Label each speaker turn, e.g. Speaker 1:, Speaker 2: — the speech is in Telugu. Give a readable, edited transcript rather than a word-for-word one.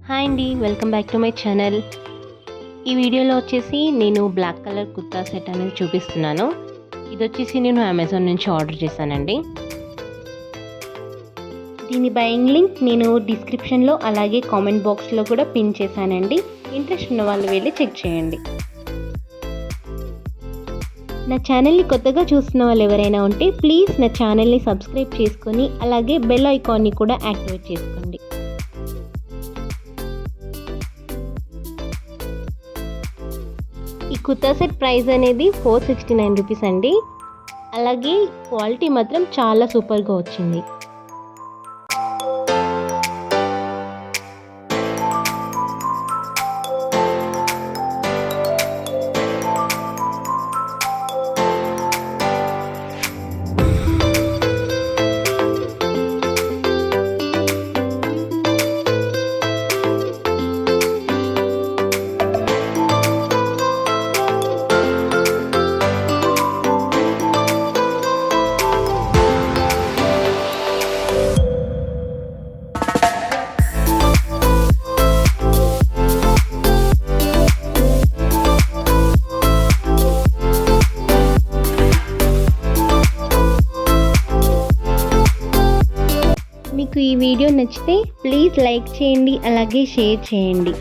Speaker 1: హాయ్ అండి, welcome back to my channel. ఈ వీడియోలో వచ్చేసి నేను బ్లాక్ కలర్ కుర్తా సెట్ అనేది చూపిస్తున్నాను. ఇది వచ్చేసి నేను అమెజాన్ నుంచి ఆర్డర్ చేశానండి. దీని బయింగ్ లింక్ నేను డిస్క్రిప్షన్లో అలాగే కామెంట్ బాక్స్లో కూడా పిన్ చేశానండి. ఇంట్రెస్ట్ ఉన్న వాళ్ళు వెళ్ళి చెక్ చేయండి. నా ఛానల్ని కొత్తగా చూస్తున్న వాళ్ళు ఎవరైనా ఉంటే ప్లీజ్ నా ఛానల్ని సబ్స్క్రైబ్ చేసుకొని అలాగే బెల్ ఐకాన్ని కూడా యాక్టివేట్ చేసుకోండి. ఈ కుర్తా సెట్ ప్రైస్ అనేది 469 రూపీస్ అండి. అలాగే క్వాలిటీ మాత్రం చాలా సూపర్గా వచ్చింది. మీకు ఈ వీడియో నచ్చితే ప్లీజ్ లైక్ చేయండి, అలాగే షేర్ చేయండి.